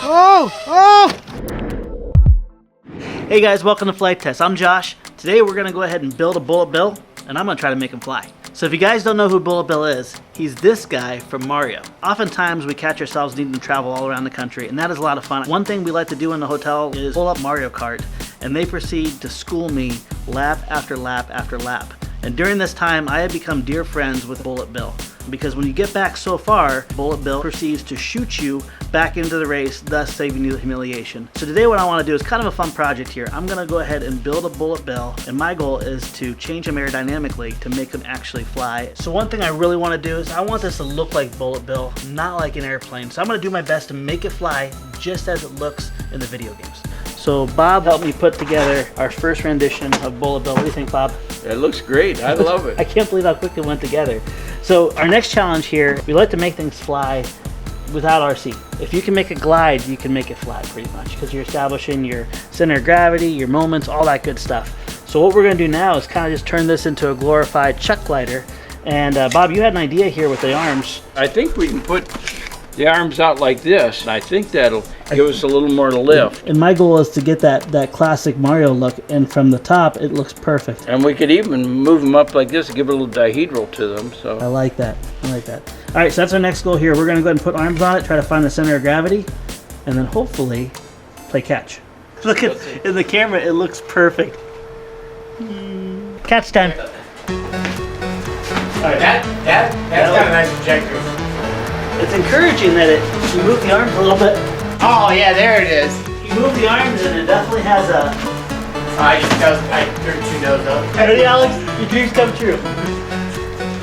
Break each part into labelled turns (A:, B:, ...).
A: Hey guys, welcome to Flight Test. I'm Josh. Today we're going to go ahead and build a Bullet Bill, and I'm going to try to make him fly. So if you guys don't know who Bullet Bill is, he's this guy from Mario. Oftentimes we catch ourselves needing to travel all around the country, and that is a lot of fun. One thing we like to do in the hotel is pull up Mario Kart, and they proceed to school me lap after lap after lap. And during this time, I have become dear friends with Bullet Bill. Because when you get back so far, Bullet Bill proceeds to shoot you back into the race, thus saving you the humiliation. So today what I want to do is kind of a fun project here. I'm going to go ahead and build a Bullet Bill, and my goal is to change him aerodynamically to make him actually fly. So one thing I really want to do is I want this to look like Bullet Bill, not like an airplane. So I'm going to do my best to make it fly just as it looks in the video games. So Bob helped me put together our first rendition of Bullet Bill. What do you think, Bob?
B: It looks great. I love it.
A: I can't believe how quick it went together. So our next challenge here, we like to make things fly without RC. If you can make it glide, you can make it fly pretty much, because you're establishing your center of gravity, your moments, all that good stuff. So what we're going to do now is kind of just turn this into a glorified chuck glider. And Bob, you had an idea here with the arms.
B: I think we can put the arms out like this, and I think that'll give us a little more lift.
A: And my goal is to get that classic Mario look, and from the top it looks perfect.
B: And we could even move them up like this and give a little dihedral to them. So
A: I like that. I like that. All right, so that's our next goal here. We're going to go ahead and put arms on it, try to find the center of gravity, and then hopefully play catch. Look at in the camera, it looks perfect. Catch time.
C: All right, that's got a nice trajectory.
A: It's encouraging that you move the arms a little bit.
C: Oh yeah, there it is.
A: You move the arms and it definitely has a...
C: I turned two nose up.
A: Ready, Alex? Your dreams come true.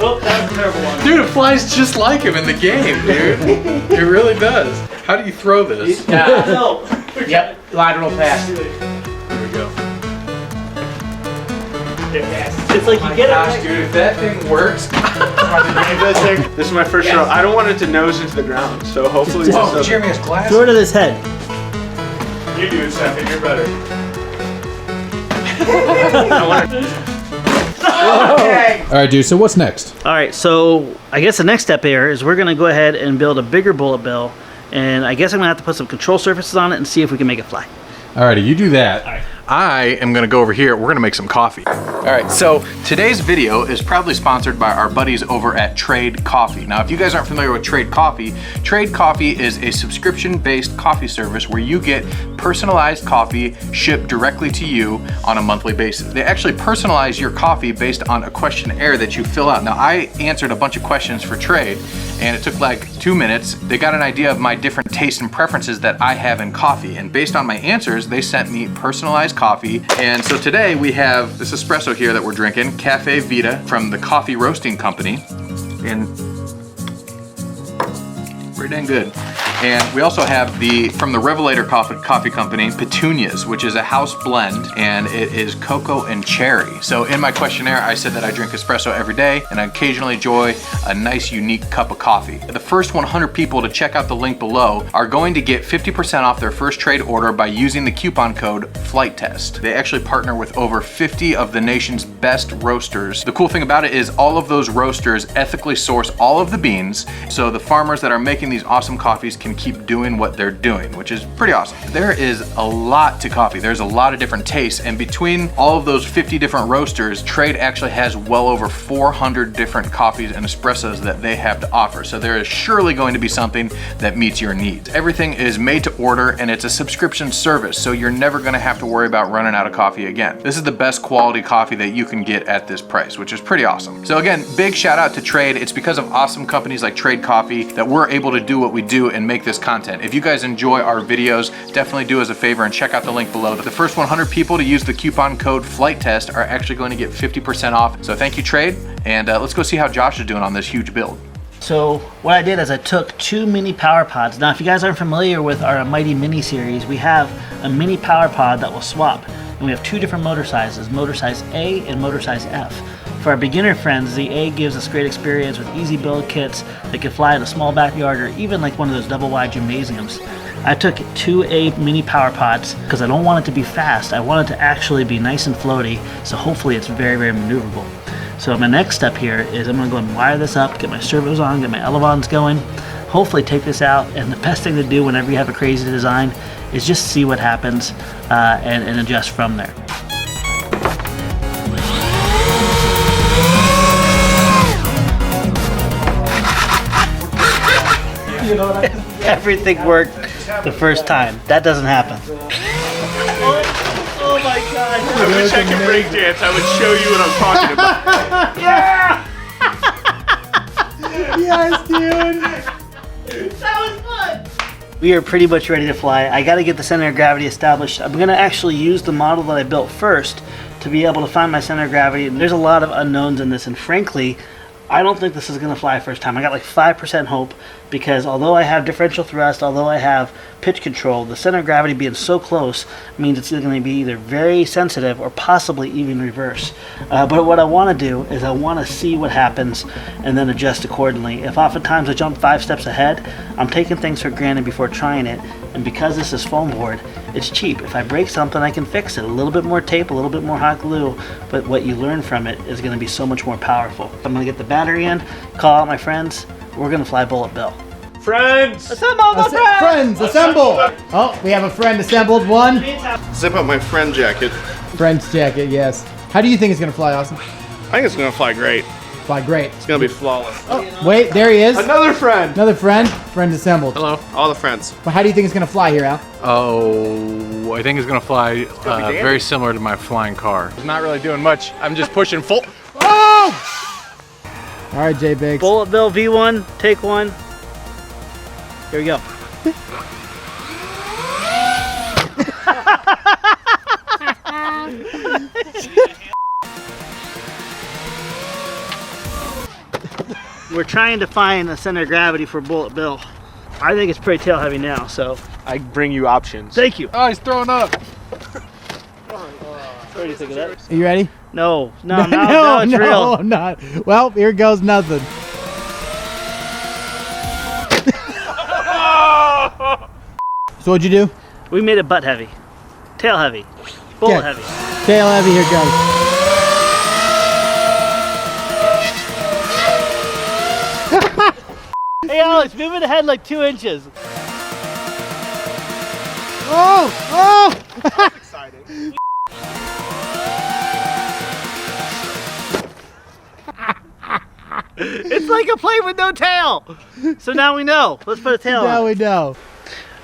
A: Oh, that was a terrible one.
D: Dude, it flies just like him in the game, dude. It really does. How do you throw this?
A: No.
C: Yep, lateral pass.
D: There we go.
A: It's like you get it right.
D: Dude, if that thing works.
E: This is my first show. I don't want it to nose into the ground, so hopefully this doesn't.
D: Jeremy has glasses.
A: Throw it at his head.
D: You do it, Stefan. You're better.
C: Okay.
F: All right, dude, so what's next?
A: All right, so I guess the next step here is we're going to go ahead and build a bigger Bullet Bill, and I guess I'm going to have to put some control surfaces on it and see if we can make it fly.
F: All righty, you do that.
A: All right.
D: I am gonna go over here. We're gonna make some coffee. All right, so today's video is proudly sponsored by our buddies over at Trade Coffee. Now, if you guys aren't familiar with Trade Coffee is a subscription-based coffee service where you get personalized coffee shipped directly to you on a monthly basis. They actually personalize your coffee based on a questionnaire that you fill out. Now, I answered a bunch of questions for Trade, and it took like 2 minutes. They got an idea of my different tastes and preferences that I have in coffee, and based on my answers, they sent me personalized coffee. And so today we have this espresso here that we're drinking, Cafe Vita from the Coffee Roasting Company, and pretty dang good. And we also have from the Revelator Coffee Company, Petunias, which is a house blend, and it is cocoa and cherry. So in my questionnaire, I said that I drink espresso every day, and I occasionally enjoy a nice, unique cup of coffee. The first 100 people to check out the link below are going to get 50% off their first trade order by using the coupon code FLIGHTTEST. They actually partner with over 50 of the nation's best roasters. The cool thing about it is all of those roasters ethically source all of the beans, so the farmers that are making these awesome coffees can keep doing what they're doing, which is pretty awesome. There is a lot to coffee. There's a lot of different tastes, and between all of those 50 different roasters, Trade actually has well over 400 different coffees and espressos that they have to offer. So there is surely going to be something that meets your needs. Everything is made to order, and it's a subscription service, so you're never gonna have to worry about running out of coffee again. This is the best quality coffee that you can get at this price, which is pretty awesome. So again, big shout out to Trade. It's because of awesome companies like Trade Coffee that we're able to do what we do and make this content. If you guys enjoy our videos, definitely do us a favor and check out the link below. The first 100 people to use the coupon code FLIGHTTEST are actually going to get 50% off. So thank you, Trade, and let's go see how Josh is doing on this huge build.
A: So what I did is I took 2 mini power pods. Now, if you guys aren't familiar with our Mighty Mini series, we have a mini power pod that will swap. And we have 2 different motor sizes, motor size A and motor size F. For our beginner friends, the A gives us great experience with easy build kits that can fly in a small backyard or even like one of those double wide gymnasiums. I took 2 A mini power pods because I don't want it to be fast. I want it to actually be nice and floaty, so hopefully it's very, very maneuverable. So my next step here is I'm going to go and wire this up, get my servos on, get my elevons going. hopefully take this out. And the best thing to do whenever you have a crazy design is just see what happens and adjust from there. Everything worked the first time. That doesn't happen. Oh my God.
E: I wish I could break dance. I would show you what I'm talking about.
A: Yeah!
C: Yes, dude.
A: That was fun! We are pretty much ready to fly. I gotta get the center of gravity established. I'm gonna actually use the model that I built first to be able to find my center of gravity. And there's a lot of unknowns in this, and frankly, I don't think this is gonna fly first time. I got like 5% hope because although I have differential thrust, although I have pitch control, the center of gravity being so close means it's gonna be either very sensitive or possibly even reverse. But what I wanna do is I wanna see what happens and then adjust accordingly. If oftentimes I jump 5 steps ahead, I'm taking things for granted before trying it. And because this is foam board, it's cheap. If I break something, I can fix it. A little bit more tape, a little bit more hot glue, but what you learn from it is gonna be so much more powerful. I'm gonna get the battery in, call out my friends, we're gonna fly Bullet Bill.
E: Friends!
A: Assemble, my friends!
C: Friends, assemble! Oh, we have a friend assembled. One.
E: Zip up my friend jacket.
C: Friend's jacket, yes. How do you think it's gonna fly, Austin?
E: I think it's gonna fly great.
C: Fly great.
E: It's gonna be flawless.
C: Oh, wait, there he is.
E: Another friend!
C: Another friend. Friend assembled.
E: Hello, all the friends.
C: Well, how do you think it's gonna fly here, Al?
D: Oh, I think it's gonna fly very similar to my flying car.
E: I'm not really doing much. I'm just pushing full.
C: Oh! All right, J Biggs.
A: Bullet Bill V1, take one. Here we go. We're trying to find the center of gravity for Bullet Bill. I think it's pretty tail heavy now, so.
E: I bring you options.
A: Thank you.
D: Oh, he's throwing up.
A: What do you think of that?
C: Are you ready?
A: No, no, it's real.
C: I'm not. Well, here goes nothing. So what'd you do?
A: We made it butt heavy, tail heavy, bullet heavy.
C: Tail heavy, here goes.
A: Hey Alex, move it ahead like 2 inches.
C: Oh! Oh!
E: Exciting.
A: It's like a plane with no tail. So now we know. Let's put a tail
C: Now
A: on.
C: we know.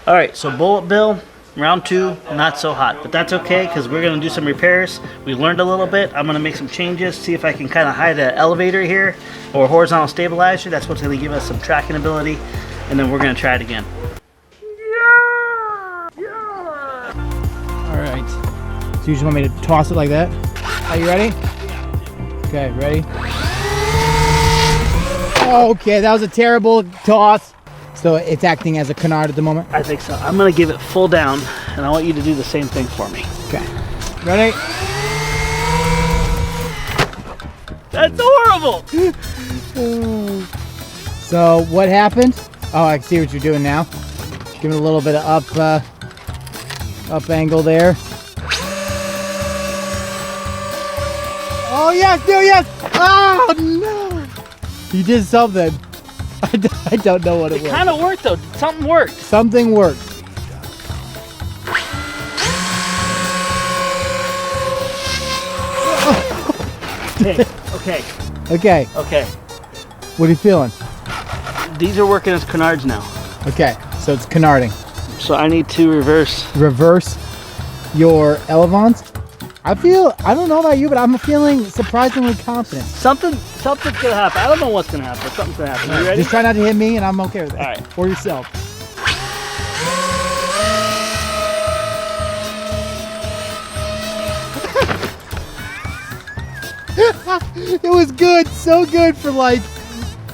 A: All right, so Bullet Bill, round 2, not so hot, but that's okay because we're gonna do some repairs. We learned a little bit. I'm gonna make some changes, see if I can kind of hide an elevator here or horizontal stabilizer. That's what's gonna give us some tracking ability, and then we're gonna try it again.
C: All right. So you just want me to toss it like that? Are you ready? Okay, ready? Okay, that was a terrible toss. So it's acting as a canard at the moment?
A: I think so. I'm gonna give it full down, and I want you to do the same thing for me.
C: Okay. Ready?
A: That's horrible!
C: So what happened? Oh, I see what you're doing now. Give it a little bit of up angle there. Oh yes, no, yes! Oh no! You did something. I don't know what it was.
A: Kind of worked though. Something worked.
C: Something worked.
A: Okay.
C: Okay.
A: Okay.
C: What are you feeling?
A: These are working as canards now.
C: Okay, so it's canarding.
A: So I need to reverse.
C: Reverse your elevons. I don't know about you, but I'm feeling surprisingly confident.
A: Something's gonna happen. I don't know what's gonna happen, but something's gonna happen. You ready?
C: Just try not to hit me, and I'm okay with that.
A: All right.
C: Or yourself. It was good, so good for like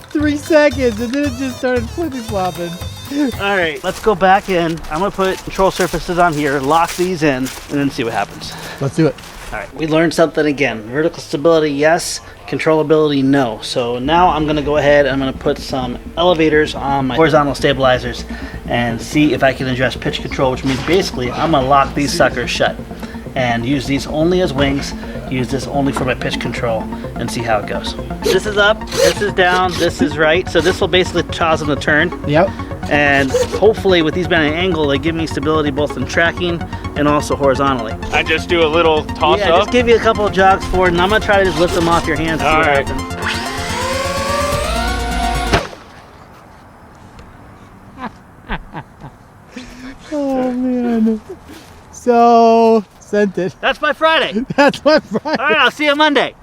C: 3 seconds, and then it just started flippy-flopping.
A: All right, let's go back in. I'm gonna put control surfaces on here, lock these in, and then see what happens.
C: Let's do it.
A: All right, we learned something again. Vertical stability, yes. Controllability, no. So now I'm gonna go ahead and I'm gonna put some elevators on my horizontal stabilizers and see if I can adjust pitch control, which means basically I'm gonna lock these suckers shut. and use these only as wings, use this only for my pitch control, and see how it goes. This is up, this is down, this is right, so this will basically cause them to turn.
C: Yep.
A: And hopefully with these being at an angle, they give me stability both in tracking and also horizontally.
E: I just do a little toss
A: Yeah,
E: up.
A: just give you a couple of jogs forward, and I'm gonna try to just lift them off your hands.
E: All right.
C: Oh man. So sent it.
A: That's my Friday.
C: That's my Friday.
A: All right, I'll see you Monday.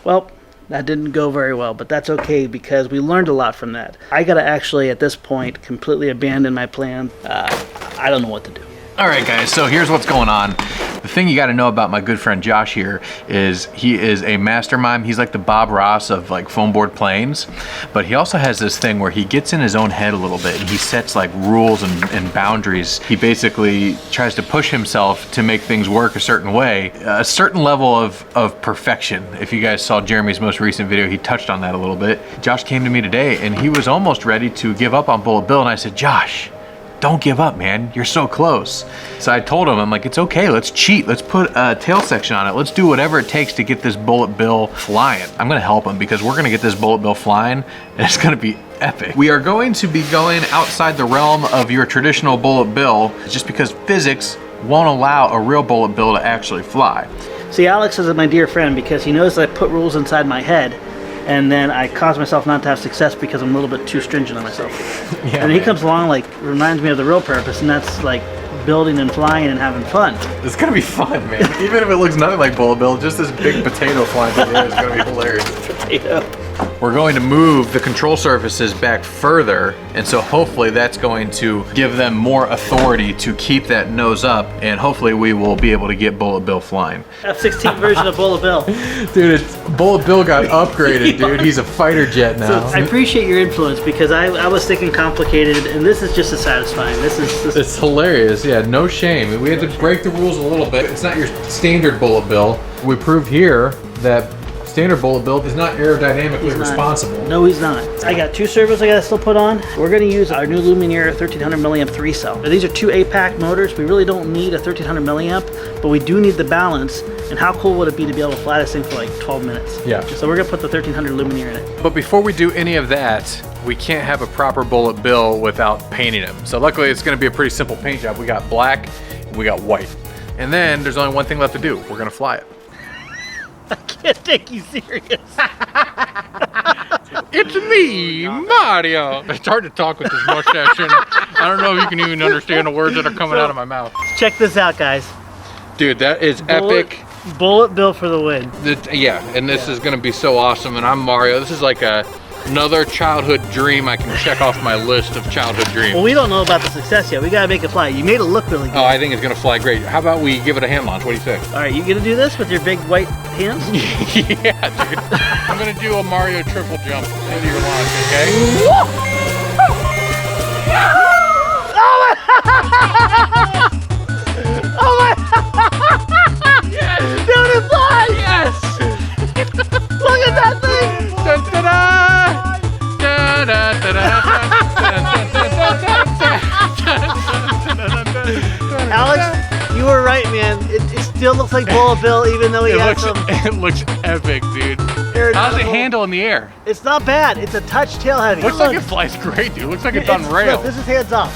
A: Well, that didn't go very well, but that's okay because we learned a lot from that. I gotta actually, at this point, completely abandon my plan. I don't know what to do.
D: All right, guys, so here's what's going on. The thing you gotta know about my good friend Josh here is he is a mastermind. He's like the Bob Ross of like foam board planes, but he also has this thing where he gets in his own head a little bit and he sets like rules and boundaries. He basically tries to push himself to make things work a certain way, a certain level of perfection. If you guys saw Jeremy's most recent video, he touched on that a little bit. Josh came to me today and he was almost ready to give up on Bullet Bill, and I said, Josh, don't give up, man. You're so close. So I told him, I'm like, it's okay, let's cheat. Let's put a tail section on it. Let's do whatever it takes to get this Bullet Bill flying. I'm gonna help him because we're gonna get this Bullet Bill flying and it's gonna be epic. We are going to be going outside the realm of your traditional Bullet Bill just because physics won't allow a real Bullet Bill to actually fly.
A: See, Alex is my dear friend because he knows that I put rules inside my head, and then I cause myself not to have success because I'm a little bit too stringent on myself.
D: Yeah,
A: and he comes along, like, reminds me of the real purpose, and that's like building and flying and having fun.
D: It's gonna be fun, man. Even if it looks nothing like Bullet Bill, just this big potato flying through the air is gonna be hilarious.
A: Yeah.
D: We're going to move the control surfaces back further, and so hopefully that's going to give them more authority to keep that nose up, and hopefully we will be able to get Bullet Bill flying.
A: F-16 version of Bullet Bill.
F: Dude, Bullet Bill got upgraded, dude. He's a fighter jet
A: So
F: now.
A: I appreciate your influence because I was thinking complicated, and this is just as satisfying. This is
F: It's hilarious. Yeah, no shame. We had to break the rules a little bit. It's not your standard Bullet Bill. We proved here that standard Bullet Bill is not aerodynamically
A: He's not.
F: responsible.
A: No, he's not. I got two servos I gotta still put on. We're gonna use our new Luminaire 1300 milliamp 3-cell. These are two APAC motors. We really don't need a 1300 milliamp, but we do need the balance. And how cool would it be to be able to fly this thing for like 12 minutes?
F: Yeah.
A: So we're gonna put the 1300 Luminaire in it.
D: But before we do any of that, we can't have a proper Bullet Bill without painting him. So luckily it's gonna be a pretty simple paint job. We got black, and we got white. And then there's only one thing left to do. We're gonna fly it.
A: I can't take you serious.
B: It's me, Mario. It's hard to talk with this mustache in. I don't know if you can even understand the words that are coming out of my mouth.
A: Check this out, guys.
B: Dude, that is epic.
A: Bullet Bill for the win.
B: Yeah, and this is gonna be so awesome. And I'm Mario. This is like another childhood dream I can check off my list of childhood dreams.
A: Well, we don't know about the success yet. We gotta make it fly. You made it look really good.
B: Oh, I think it's gonna fly great. How about we give it a hand launch? What do you think?
A: All right, you gonna do this with your big white hands?
B: Yeah, dude. I'm gonna do a Mario triple jump into your launch, okay?
A: Yes! Dude, it flies! Yes! Look at that thing!
B: Dun, da, da. Da, da, da, da,
A: Alex, you were right, man. It still looks like Bullet Bill, even though he has some.
B: it looks epic, dude. How's it handle in the air?
A: It's not bad. It's a touch tail heavy.
B: Looks
A: Look.
B: like it flies great, dude. Looks like it's on
A: Look,
B: rails.
A: this is hands off.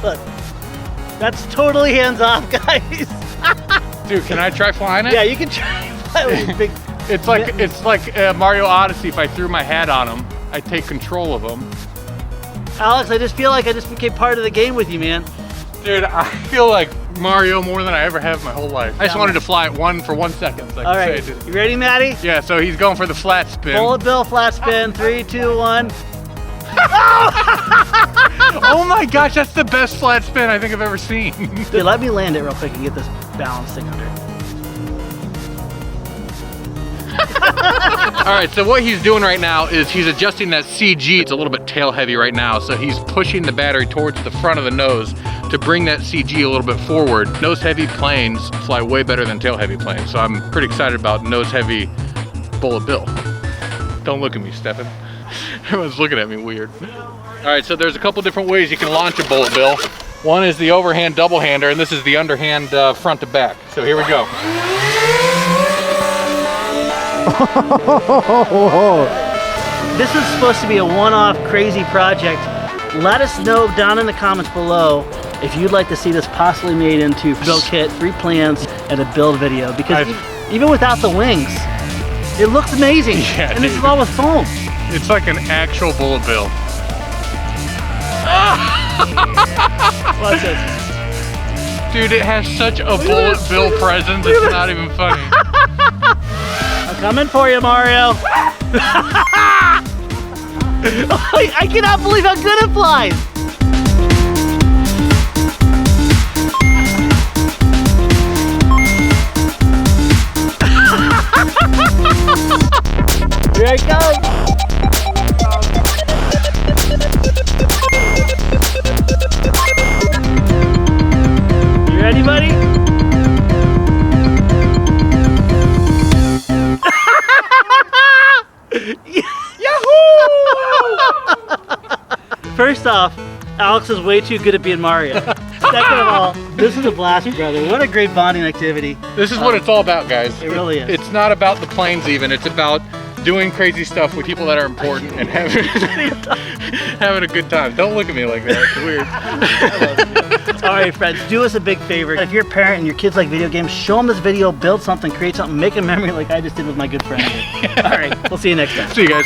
A: Look. That's totally hands off, guys.
B: Dude, can I try flying it?
A: Yeah, you can try and fly with your big.
B: It's like Mario Odyssey. If I threw my hat on him, I take control of him.
A: Alex, I just feel like I just became part of the game with you, man.
B: Dude, I feel like Mario more than I ever have my whole life. I just wanted to fly it for 1 second. So I
A: All
B: could
A: right,
B: say it.
A: you ready, Maddie?
B: Yeah, so he's going for the flat spin.
A: Bullet Bill, flat spin, 3, 2, 1.
B: Oh my gosh, that's the best flat spin I think I've ever seen.
A: Dude, let me land it real quick and get this balance thing under.
B: All right, so what he's doing right now is he's adjusting that CG. It's a little bit tail heavy right now, so he's pushing the battery towards the front of the nose to bring that CG a little bit forward. Nose heavy planes fly way better than tail heavy planes, so I'm pretty excited about nose heavy Bullet Bill. Don't look at me, Stefan. Everyone's looking at me weird. All right, so there's a couple different ways you can launch a Bullet Bill. One is the overhand double hander, and this is the underhand front to back. So here we go.
A: This is supposed to be a one-off crazy project. Let us know down in the comments below if you'd like to see this possibly made into build kit, 3 plans, and a build video. Because even without the wings, it looks amazing.
B: Yeah,
A: and this is all with foam.
B: It's like an actual bullet bill.
A: Watch this.
B: Dude, it has such a bullet bill presence, it's not even funny.
A: I'm coming for you, Mario. I cannot believe how good it flies. Here it goes. You ready, buddy? First off, Alex is way too good at being Mario. Second of all, this is a blast, brother. What a great bonding activity.
B: This is what it's all about, guys.
A: It really is.
B: It's not about the planes even. It's about doing crazy stuff with people that are important and having a good time. Don't look at me like that. It's weird.
A: All right, friends, do us a big favor. If you're a parent and your kids like video games, show them this video, build something, create something, make a memory like I just did with my good friend. All right, we'll see you next time.
B: See you guys.